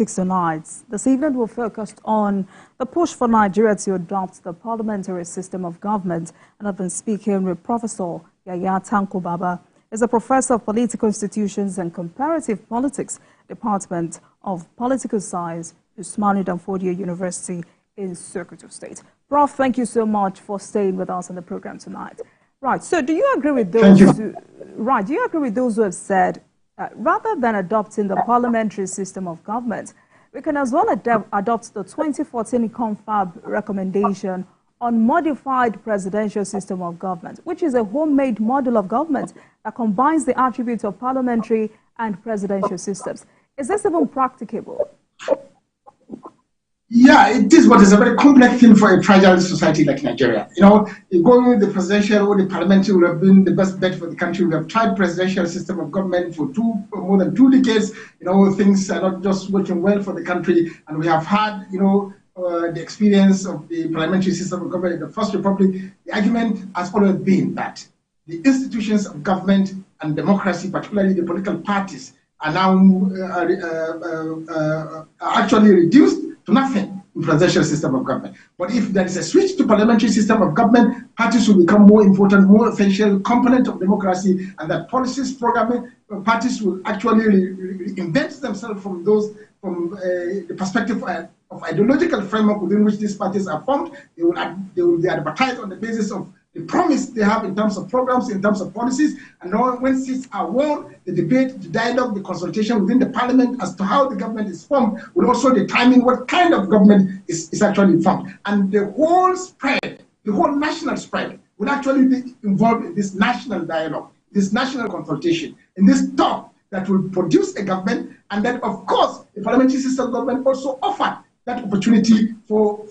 tonight. This evening we're focused on the push for Nigeria to adopt the parliamentary system of government, and I've been speaking with Professor Yahaya Tanko. Is a professor of political institutions and comparative politics, Department of Political Science, Usmanu Danfodio University in Sokoto State. Prof, thank you so much for staying with us on the program tonight. Right, so do you agree with those who have said rather than adopting the parliamentary system of government, we can as well adopt the 2014 Confab recommendation on modified presidential system of government, which is a homemade model of government that combines the attributes of parliamentary and presidential systems. Is this even practicable? Yeah, it is, but it's a very complex thing for a fragile society like Nigeria. You know, going with the presidential or the parliamentary would have been the best bet for the country. We have tried presidential system of government for more than 2 decades. You know, things are not just working well for the country, and we have had, you know, the experience of the parliamentary system of government in the First Republic. The argument has always been that the institutions of government and democracy, particularly the political parties, are now actually reduced to nothing in presidential system of government. But if there is a switch to parliamentary system of government, parties will become more important, more essential component of democracy, and that policies, programming, parties will actually reinvent themselves from the perspective of ideological framework within which these parties are formed. They will be advertised on the basis of the promise they have in terms of programs, in terms of policies, and when seats are won, the debate, the dialogue, the consultation within the parliament as to how the government is formed will also determine what kind of government is actually formed. And the whole spread, the whole national spread, will actually be involved in this national dialogue, this national consultation, in this talk that will produce a government, and then, of course, the parliamentary system government also offered that opportunity for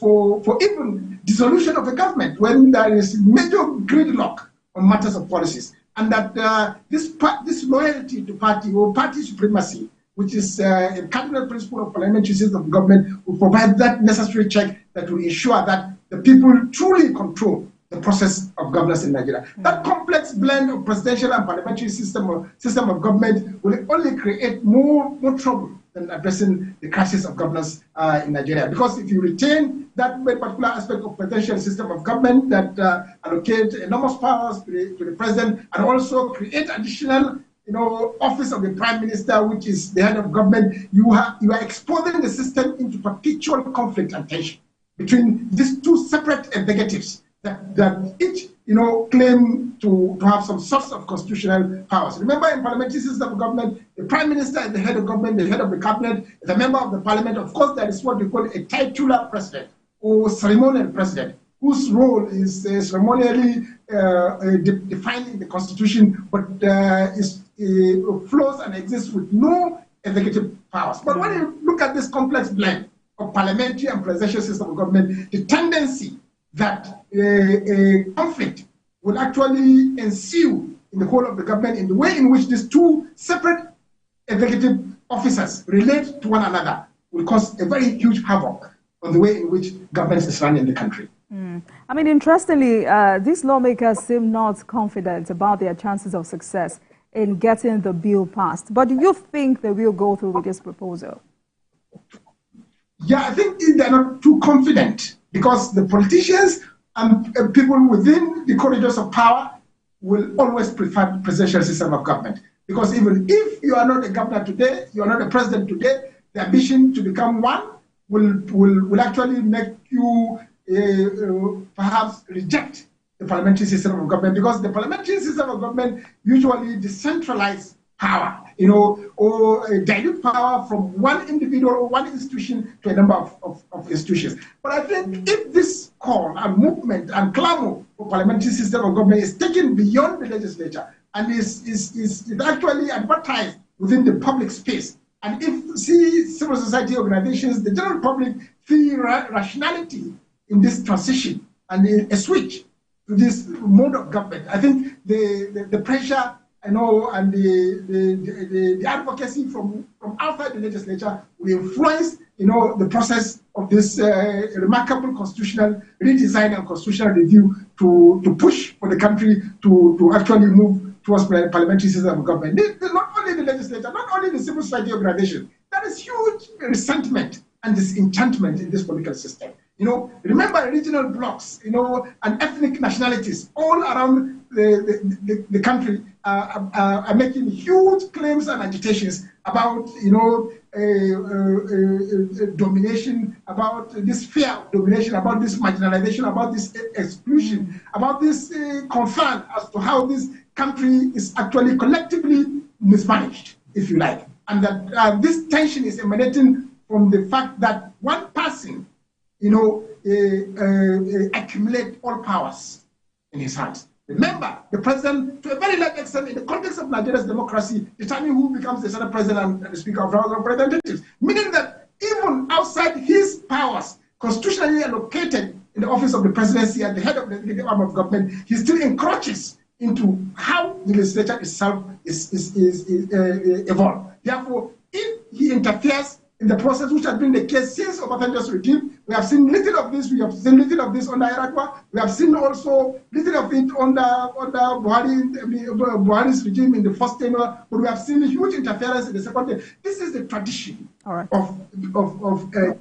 even dissolution of the government when there is major gridlock on matters of policies, and that this loyalty to party or party supremacy, which is a cardinal principle of parliamentary system of government, will provide that necessary check that will ensure that the people truly control the process of governance in Nigeria. That complex blend of presidential and parliamentary system of government will only create more trouble than addressing the crisis of governance in Nigeria. Because if you retain that very particular aspect of presidential system of government that allocate enormous powers to the president, and also create additional, you know, office of the prime minister, which is the head of government, you are exposing the system into perpetual conflict and tension between these two separate executives that each, you know, claim to have some sorts of constitutional powers. Remember, in parliamentary system of government, the prime minister is the head of government, the head of the cabinet, is a member of the parliament. Of course, there is what we call a titular president or ceremonial president, whose role is ceremonially defined in the constitution, but flows and exists with no executive powers. But when you look at this complex blend of parliamentary and presidential system of government, the tendency that a conflict will actually ensue in the whole of the government in the way in which these two separate executive officers relate to one another will cause a very huge havoc on the way in which government is run in the country. I mean, interestingly, these lawmakers seem not confident about their chances of success in getting the bill passed. But do you think they will go through with this proposal? Yeah, I think they're not too confident, because the politicians and people within the corridors of power will always prefer the presidential system of government. Because even if you are not a governor today, you are not a president today, the ambition to become one will actually make you perhaps reject the parliamentary system of government, because the parliamentary system of government usually decentralizes power, you know, or dilute power from one individual or one institution to a number of institutions. But I think if this call and movement and clamor for parliamentary system of government is taken beyond the legislature and is actually advertised within the public space, and if civil society organizations, the general public, see rationality in this transition and a switch to this mode of government, I think the pressure, you know, and the advocacy from outside the legislature will influence, you know, the process of this remarkable constitutional redesign and constitutional review to push for the country to actually move towards parliamentary system of government. Not only the legislature, not only the civil society organization, there there is huge resentment and disenchantment in this political system. Remember regional blocks, and ethnic nationalities all around the country are making huge claims and agitations about, domination, about this fear of domination, about this marginalization, about this exclusion, about this concern as to how this country is actually collectively mismanaged, if you like. And that this tension is emanating from the fact that one person, accumulate all powers in his hands. Remember, the president, to a very large extent, in the context of Nigeria's democracy, determines who becomes the Senate president and the Speaker of the House of Representatives, meaning that even outside his powers, constitutionally allocated in the office of the presidency at the head of the executive arm of government, he still encroaches into how the legislature itself is evolved. Therefore, if he interferes in the process, which has been the case since Obasanjo's regime, we have seen little of this. We have seen little of this under Irakwa. We have seen also little of it under Buhari's regime in the first tenure, but we have seen huge interference in the second tenure. This is the tradition of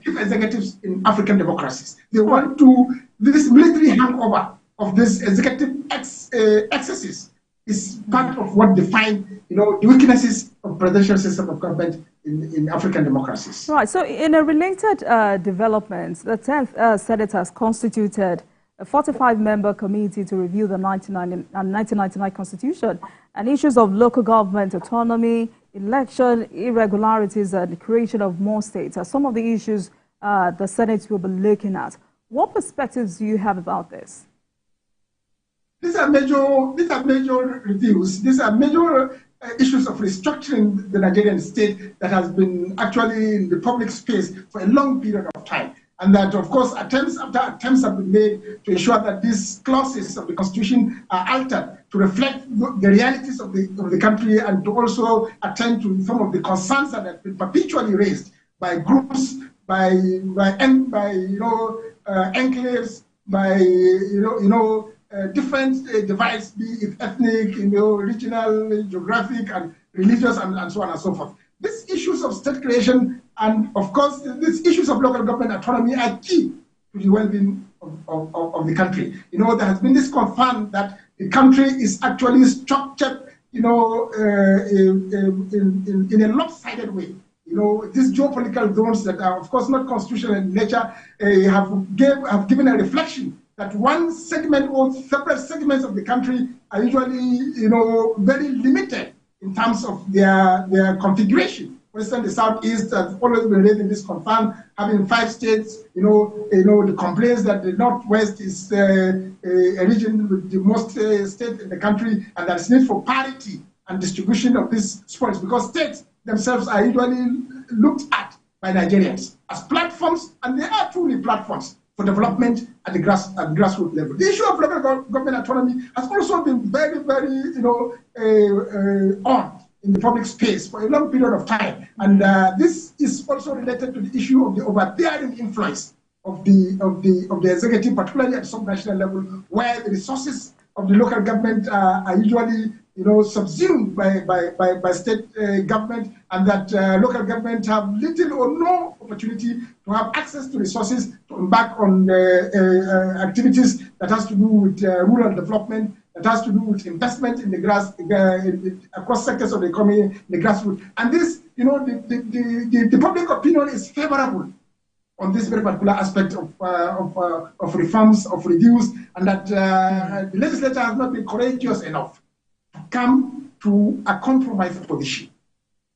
chief executives in African democracies. They want to, this military hangover of this executive excesses is part of what defines, the weaknesses of presidential system of government in African democracies. Right. So, in a related development, the 10th Senate has constituted a 45-member committee to review the 1999 Constitution and issues of local government autonomy, election irregularities, and the creation of more states are some of the issues the Senate will be looking at. What perspectives do you have about this? These are major reviews. These are major issues of restructuring the Nigerian state that has been actually in the public space for a long period of time. And that, of course, attempts after attempts have been made to ensure that these clauses of the Constitution are altered to reflect the realities of the country and to also attend to some of the concerns that have been perpetually raised by groups, by enclaves, by different divides, be it ethnic, regional, geographic, and religious, and so on and so forth. These issues of state creation and, of course, these issues of local government autonomy are key to the well-being of the country. There has been this concern that the country is actually structured, in a lopsided way. These geopolitical zones that are, of course, not constitutional in nature have given a reflection that one segment or separate segments of the country are usually, very limited in terms of their configuration. For instance, the Southeast has always been raising this concern, having 5 states. The complaints that the Northwest is a region with the most states in the country, and there is need for parity and distribution of these spoils, because states themselves are usually looked at by Nigerians as platforms, and they are truly platforms for development at the grassroots level. The issue of local government autonomy has also been very, very, on in the public space for a long period of time. And this is also related to the issue of the overbearing influence of the executive, particularly at the subnational level, where the resources of the local government are usually subsumed by state government, and that local government have little or no opportunity to have access to resources to embark on activities that has to do with rural development, that has to do with investment in the across sectors of the economy, the grassroots. And this, the public opinion is favorable on this very particular aspect of reforms, of reviews, and that the legislature has not been courageous enough to come to a compromise position,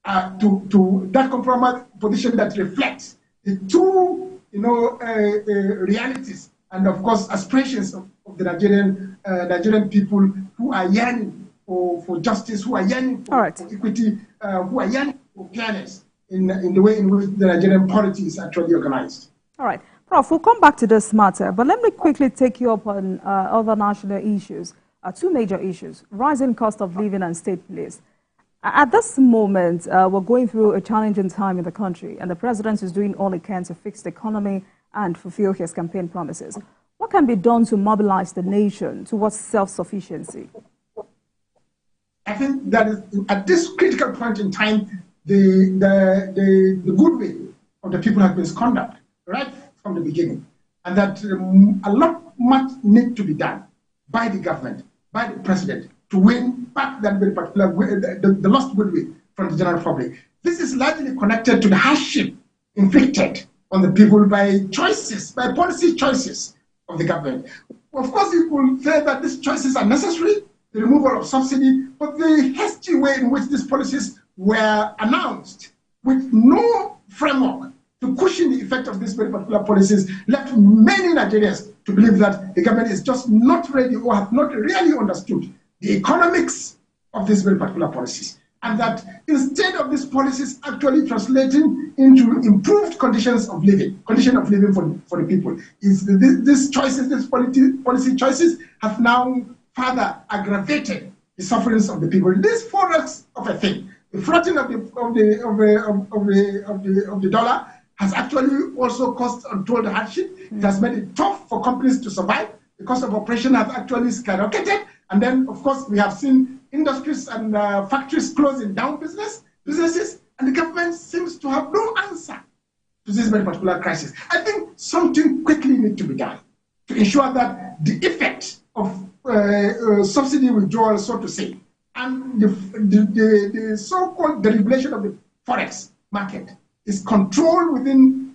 to that compromise position that reflects the two, realities and, of course, aspirations of the Nigerian people who are yearning for justice, who are yearning for equity, who are yearning for fairness in the way in which the Nigerian polity is actually organized. All right. Prof, we'll come back to this matter, but let me quickly take you up on other national issues. 2 major issues: rising cost of living and state police. At this moment, we're going through a challenging time in the country, and the president is doing all he can to fix the economy and fulfill his campaign promises. What can be done to mobilize the nation towards self-sufficiency? I think that is, at this critical point in time, the good way of the people has been squandered right from the beginning, and that much need to be done by the government, by the president, to win back that very particular the lost goodwill from the general public. This is largely connected to the hardship inflicted on the people by choices, by policy choices of the government. Of course, you could say that these choices are necessary, the removal of subsidy, but the hasty way in which these policies were announced with no framework to cushion the effect of these very particular policies left many Nigerians to believe that the government is just not ready or have not really understood the economics of these very particular policies. And that instead of these policies actually translating into improved conditions of living for the people, these choices, these policy choices have now further aggravated the sufferings of the people. This forex of a thing, the floating of the dollar has actually also caused untold hardship. It has made it tough for companies to survive. The cost of operation has actually skyrocketed. And then, of course, we have seen industries and factories closing down businesses, and the government seems to have no answer to this very particular crisis. I think something quickly needs to be done to ensure that the effect of subsidy withdrawal, so to say, and the so-called deregulation of the forex market is controlled within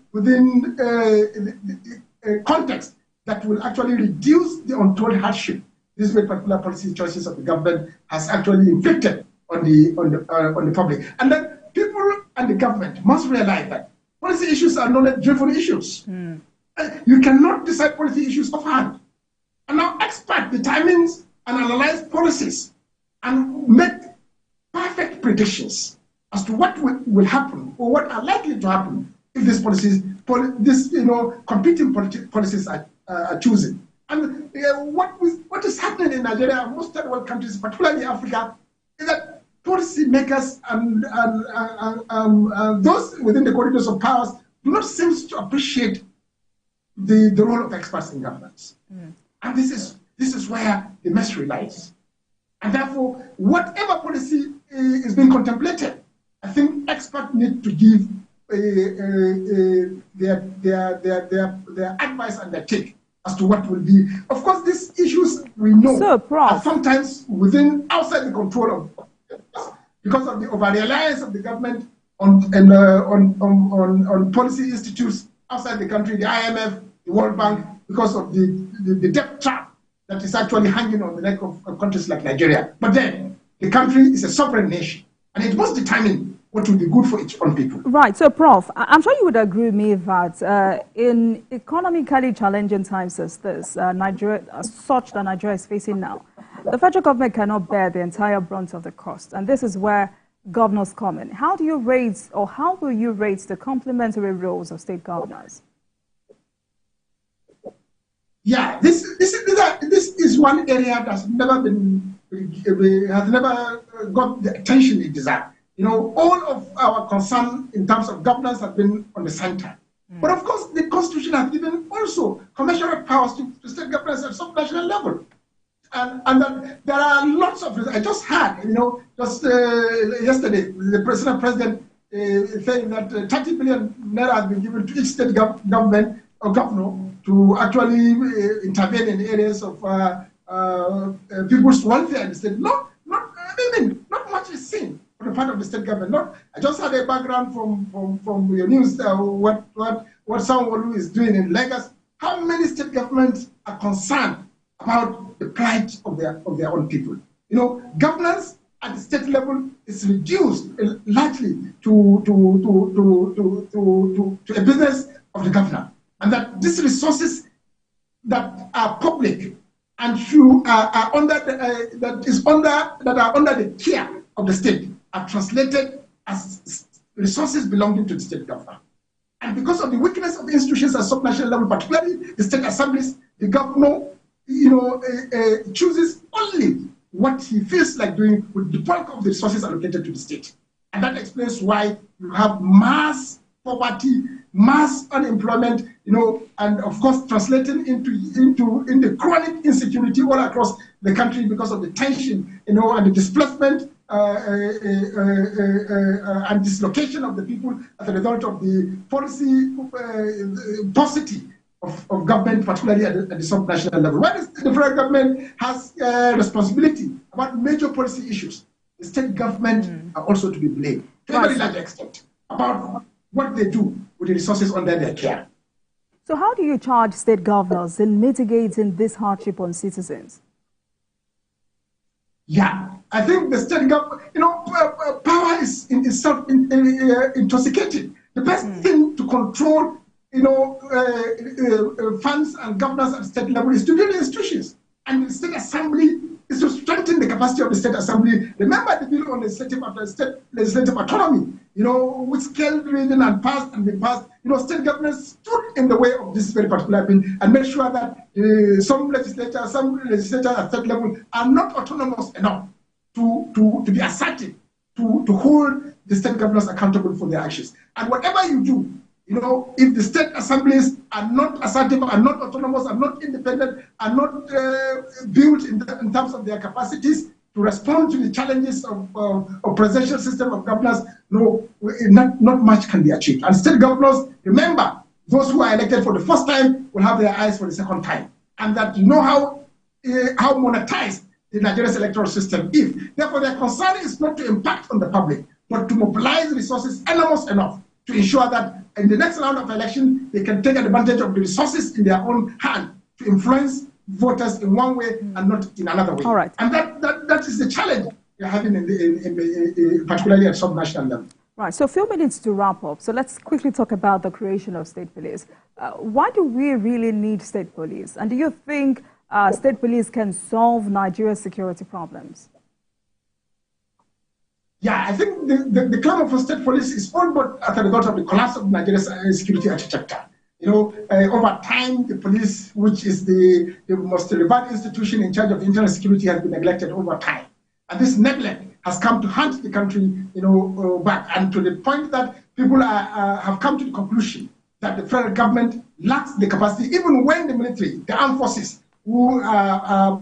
a context that will actually reduce the untold hardship these very particular policy choices of the government has actually inflicted on the public. And then people and the government must realize that policy issues are knowledge-driven issues. You cannot decide policy issues offhand. And now expert determines and analyze policies and make perfect predictions as to what will happen or what are likely to happen if these policies, competing policies are chosen. And what is happening in Nigeria and most third world countries, particularly Africa, is that policymakers and those within the corridors of powers do not seem to appreciate the role of experts in governance. And this is where the mystery lies. And therefore, whatever policy is being contemplated, I think experts need to give their advice and their take as to what will be. Of course, these issues we know are sometimes outside the control of, because of the over-reliance of the government on policy institutes outside the country, the IMF, the World Bank, because of the debt trap that is actually hanging on the neck of countries like Nigeria. But then, the country is a sovereign nation, and it must determine what will be good for its own people. Right. So, Prof, I'm sure you would agree with me that in economically challenging times as this, Nigeria is facing now, the federal government cannot bear the entire brunt of the cost. And this is where governors come in. How do you rate, or how will you rate the complementary roles of state governors? Yeah, this is one area that's never got the attention it deserves. All of our concern in terms of governance have been on the center. But of course, the Constitution has given also commensurate powers to state governments at subnational level. And there are lots of, I just had, just yesterday, the president saying that 30 billion naira has been given to each state government or governor to actually intervene in areas of people's welfare in the state. Not much is seen on the part of the state government. I just had a background from your news, what someone is doing in Lagos. How many state governments are concerned about the plight of their own people? Governance at the state level is reduced largely to a business of the governor, and that these resources that are public and are under the care of the state are translated as resources belonging to the state government. And because of the weakness of the institutions at subnational level, particularly the state assemblies, the governor, chooses only what he feels like doing with the bulk of the resources allocated to the state. And that explains why you have mass poverty, mass unemployment, and of course translating into chronic insecurity all across the country because of the tension, and the displacement and dislocation of the people as a result of the policy paucity of government, particularly at the sub-national level. When the federal government has responsibility about major policy issues, the state government are also to be blamed to a very large extent about what they do with the resources under their care. So how do you charge state governors in mitigating this hardship on citizens? Yeah, I think the state government, power is in itself intoxicated. The best thing to control, funds and governance at state level is to build institutions. And the state assembly is to strengthen the capacity of the state assembly. Remember the bill on legislative autonomy, which scaled reason and passed and been passed. State governments stood in the way of this very particular bill and made sure that some legislators at state level are not autonomous enough to be assertive, to hold the state governors accountable for their actions. And whatever you do, if the state assemblies are not assertive, are not autonomous, are not independent, are not built in terms of their capacities to respond to the challenges of presidential system of governance, not much can be achieved. And state governors, remember, those who are elected for the first time will have their eyes for the second time. And that how monetized the Nigerian electoral system is. Therefore, their concern is not to impact on the public, but to mobilize resources enormous enough to ensure that in the next round of election, they can take advantage of the resources in their own hand to influence voters in one way and not in another way. All right. And that is the challenge we're having particularly at sub-national level. Right, so a few minutes to wrap up. So let's quickly talk about the creation of state police. Why do we really need state police? And do you think state police can solve Nigeria's security problems? Yeah, I think the clamor for state police is all but as a result of the collapse of Nigeria's security architecture. Over time, the police, which is the most revered institution in charge of internal security, has been neglected over time. And this neglect has come to haunt the country, back, and to the point that people have come to the conclusion that the federal government lacks the capacity, even when the military, the armed forces, who are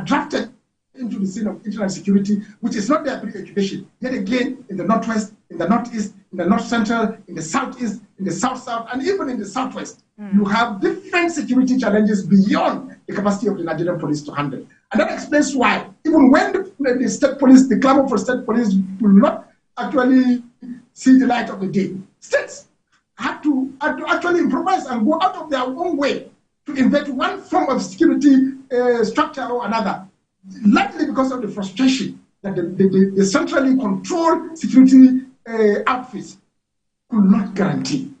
drafted into the scene of internal security, which is not their preoccupation. Yet again, in the northwest, in the northeast, in the north central, in the southeast, in the south-south, and even in the southwest, you have different security challenges beyond the capacity of the Nigerian police to handle. And that explains why, even when the state police, the clamor for state police will not actually see the light of the day, states had to actually improvise and go out of their own way to invent one form of security structure or another, likely because of the frustration that the centrally controlled security outfits could not guarantee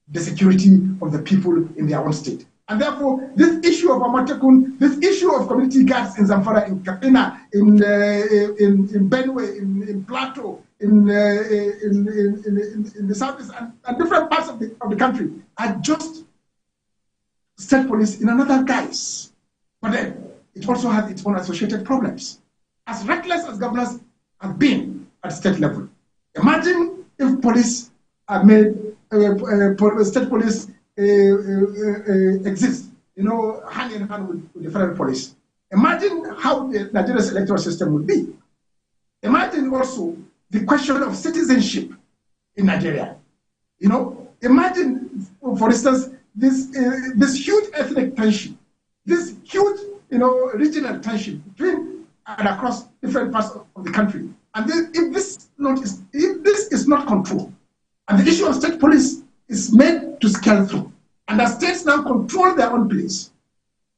the security of the people in their own state. And therefore, this issue of Amatekun, this issue of community guards in Zamfara, in Katsina, in Benue, in Plateau, in the southeast, and different parts of the country are just state police in another guise. But then, it also has its own associated problems. As reckless as governors have been at state level, imagine if police are made, state police exist, hand in hand with the federal police. Imagine how the Nigeria's electoral system would be. Imagine also the question of citizenship in Nigeria. Imagine, for instance, this huge ethnic tension, this huge regional tension between and across different parts of the country. And if this is not controlled, and the issue of state police is made to scale through, and the states now control their own police,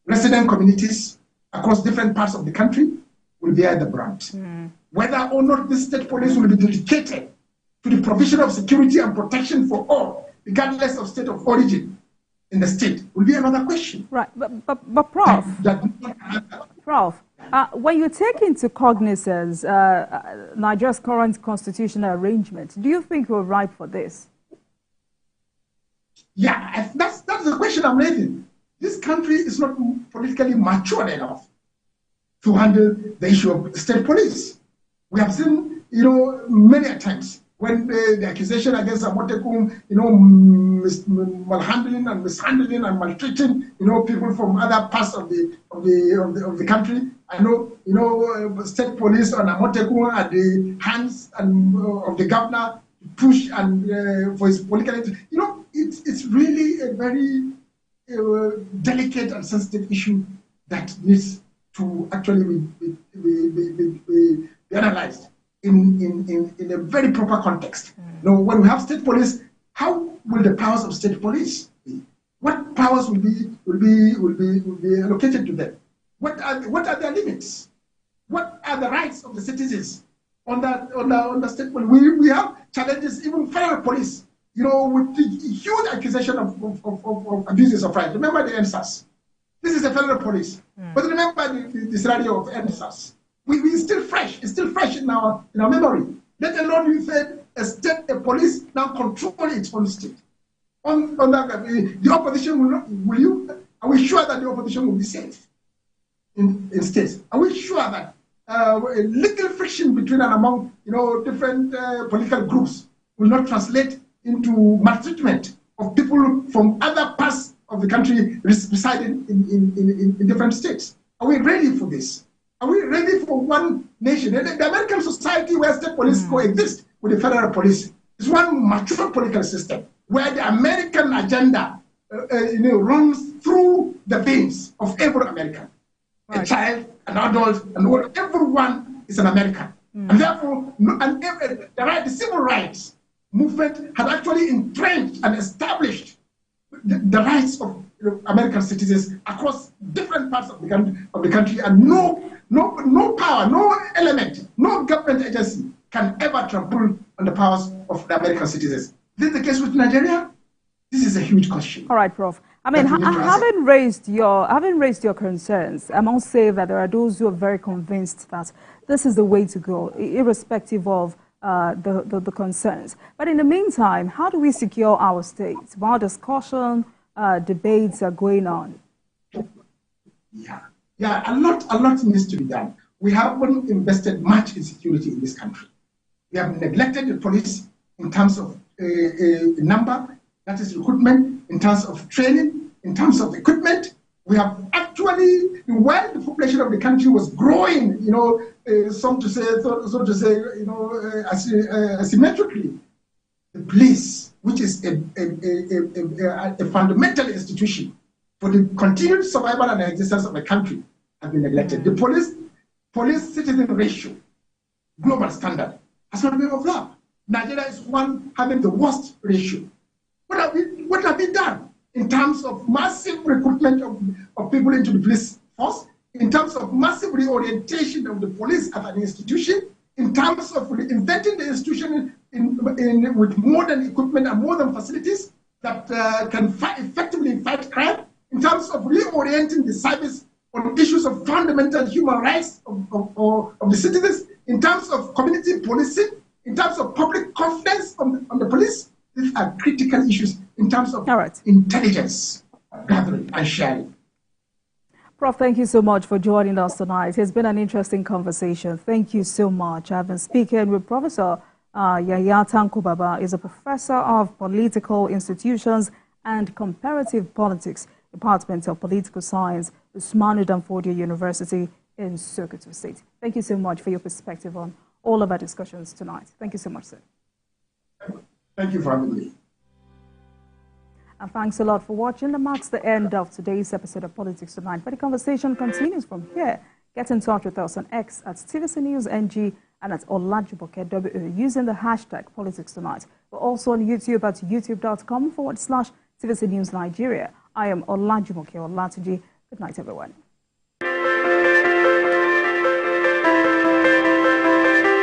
resident communities across different parts of the country will bear the brunt. Whether or not this state police will be dedicated to the provision of security and protection for all, regardless of state of origin in the state, will be another question. Right, but Prof, when you take into cognizance Nigeria's current constitutional arrangement, do you think we're ripe for this? Yeah, that's the question I'm raising. This country is not politically mature enough to handle the issue of state police. We have seen, many attempts when the accusation against Amotekun, malhandling and mishandling and maltreating, people from other parts of the country. I know, state police on Amotekun at the hands of the governor to push and for his political interest. It's really a very delicate and sensitive issue that needs to actually be analyzed in a very proper context. When we have state police, how will the powers of state police be? What powers will be allocated to them? What are their limits? What are the rights of the citizens under state police? We have challenges, even federal police, with the huge accusation of abuses of rights. Remember the NSAS. This is a federal police. But remember the scenario of NSAS. It's still fresh. It's still fresh in our memory. Let alone you said a police now control its own state. The opposition are we sure that the opposition will be safe in states? Are we sure that little friction between and among different political groups will not translate into maltreatment of people from other parts of the country residing in different states? Are we ready for this? Are we ready for one nation? The American society where state police coexist with the federal police is one mature political system where the American agenda runs through the veins of every American. Right. A child, an adult, and everyone is an American. And therefore, the civil rights movement had actually entrenched and established the rights of American citizens across different parts of the country, and no power, no element, no government agency can ever trample on the powers of the American citizens. This is the case with Nigeria. This is a huge question. All right, Prof. I mean, having raised your concerns, I must say that there are those who are very convinced that this is the way to go, irrespective of the concerns. But in the meantime, how do we secure our states while discussion, debates are going on? Yeah, a lot needs to be done. We haven't invested much in security in this country. We have neglected the police in terms of number, that is recruitment, in terms of training, in terms of equipment. We have actually, while the population of the country was growing, asymmetrically, the police, which is a fundamental institution for the continued survival and existence of the country, has been neglected. The police-citizen ratio, global standard, has not been observed. Nigeria is one having the worst ratio. What have we done in terms of massive recruitment of people into the police force, in terms of massive reorientation of the police as an institution, in terms of inventing the institution with modern equipment and modern facilities that can effectively fight crime, in terms of reorienting the service on issues of fundamental human rights of the citizens, in terms of community policing, in terms of public confidence on the police. These are critical issues in terms of intelligence gathering and sharing. Prof, thank you so much for joining us tonight. It's been an interesting conversation. Thank you so much. I've been speaking with Professor Yahaya Tanko Baba. Is a professor of political institutions and comparative politics, Department of Political Science, Usmanu Danfodio University in Sokoto State. Thank you so much for your perspective on all of our discussions tonight. Thank you so much, sir. Thank you for having me. And thanks a lot for watching. That marks the end of today's episode of Politics Tonight. But the conversation continues from here. Get in touch with us on X at TVC News NG and at Olajumoke using the hashtag Politics Tonight. We're also on YouTube at youtube.com/TVC News Nigeria. I am Olajumoke Olatunji. Good night, everyone.